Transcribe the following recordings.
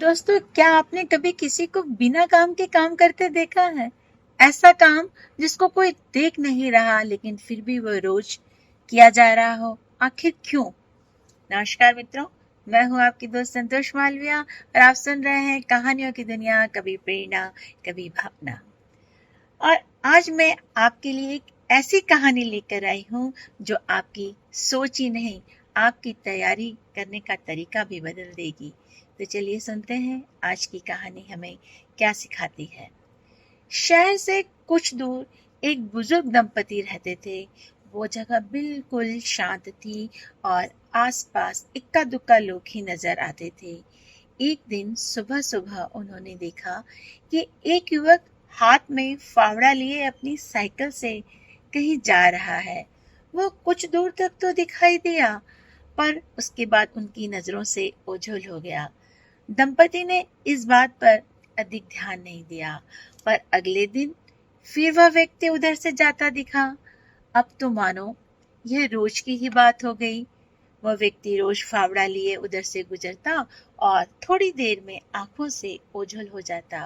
दोस्तों, क्या आपने कभी किसी को बिना काम के काम करते देखा है? ऐसा काम जिसको कोई देख नहीं रहा लेकिन फिर भी वो रोज किया जा रहा हो। आखिर क्यों? नमस्कार मित्रों, मैं हूं आपकी दोस्त संतोष मालविया और आप सुन रहे हैं कहानियों की दुनिया, कभी प्रेरणा कभी भावना। और आज मैं आपके लिए एक ऐसी कहानी लेकर आई हूं जो आपकी सोच ही नहीं, आपकी तैयारी करने का तरीका भी बदल देगी। तो चलिए सुनते हैं आज की कहानी हमें क्या सिखाती है। शहर से कुछ दूर एक बुजुर्ग दंपति रहते थे। वो जगह बिल्कुल शांत थी और आसपास इक्का दुक्का लोग ही नजर आते थे। एक दिन सुबह सुबह उन्होंने देखा कि एक युवक हाथ में फावड़ा लिए अपनी साइकिल से कहीं जा रहा है। वो कुछ दूर तक तो दिखाई दिया, पर उसके बाद उनकी नजरों से ओझल हो गया। दंपति ने इस बात पर अधिक ध्यान नहीं दिया, पर अगले दिन फिर वह व्यक्ति उधर से जाता दिखा। अब तो मानो यह रोज की ही बात हो गई। वह व्यक्ति रोज फावड़ा लिए उधर से गुजरता और थोड़ी देर में आंखों से ओझल हो जाता।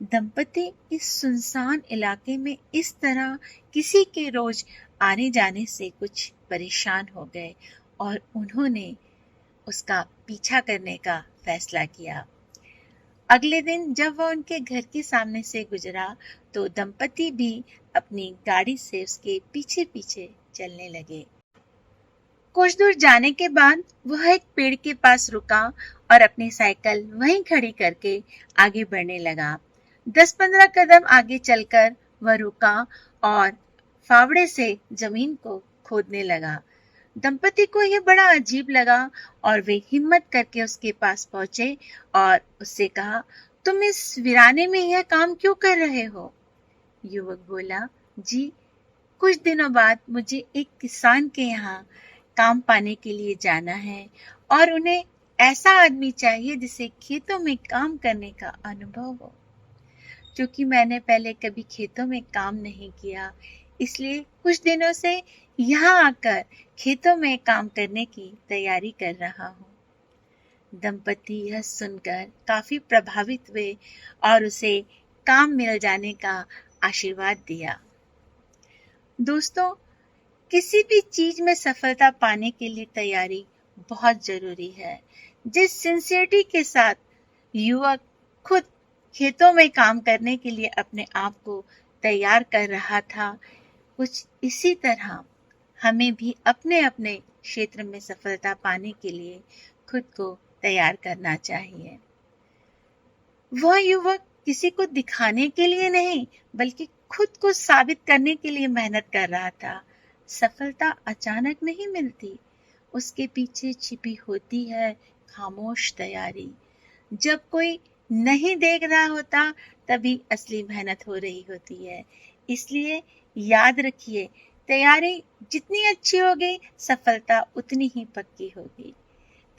दंपति इस सुनसान इलाके में इस तरह किसी के रोज आने जाने से कुछ परेशान हो गए और उन्होंने उसका पीछा करने का फैसला किया। अगले दिन जब वह उनके घर के सामने से गुजरा तो दंपति भी अपनी गाड़ी से उसके पीछे पीछे चलने लगे। कुछ दूर जाने के बाद वह एक पेड़ के पास रुका और अपनी साइकिल वहीं खड़ी करके आगे बढ़ने लगा। 10-15 कदम आगे चलकर वह रुका और फावड़े से जमीन को खोदने लगा। दंपति को यह बड़ा अजीब लगा और वे हिम्मत करके उसके पास पहुंचे और उससे कहा, तुम इस वीराने में यह काम क्यों कर रहे हो? युवक बोला, जी, कुछ दिनों बाद मुझे एक किसान के यहाँ काम पाने के लिए जाना है और उन्हें ऐसा आदमी चाहिए जिसे खेतों में काम करने का अनुभव हो। क्योंकि मैंने पहले कभी खेतों में काम नहीं किया, इसलिए कुछ दिनों से यहाँ आकर खेतों में काम करने की तैयारी कर रहा हूँ। दंपति यह सुनकर काफी प्रभावित हुए और उसे काम मिल जाने का आशीर्वाद दिया। दोस्तों, किसी भी चीज में सफलता पाने के लिए तैयारी बहुत जरूरी है। जिस सिंसियरिटी के साथ युवक खुद खेतों में काम करने के लिए अपने आप को तैयार कर रहा था, कुछ इसी तरह हमें भी अपने अपने क्षेत्र में सफलता पाने के लिए खुद को तैयार करना चाहिए। वह युवक किसी को दिखाने के लिए नहीं, बल्कि खुद को साबित करने के लिए मेहनत कर रहा था। सफलता अचानक नहीं मिलती, उसके पीछे छिपी होती है खामोश तैयारी। जब कोई नहीं देख रहा होता तभी असली मेहनत हो रही होती है। इसलिए याद रखिए, तैयारी जितनी अच्छी होगी सफलता उतनी ही पक्की होगी।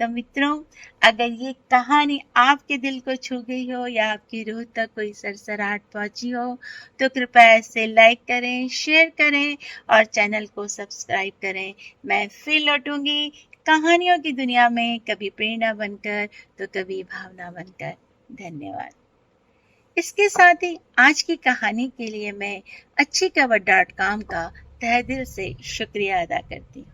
तो मित्रों, अगर ये कहानी आपके दिल को छू गई हो या आपकी रूह तक कोई सरसराहट पहुंची हो तो कृपया इसे लाइक करें, शेयर करें और चैनल को सब्सक्राइब करें। मैं फिर लौटूंगी कहानियों की दुनिया में, कभी प्रेरणा बनकर तो कभी भावना बनकर। धन्यवाद। इसके साथ ही आज की कहानी के लिए मैं अच्छीखबर.com का तहे दिल से शुक्रिया अदा करती हूँ।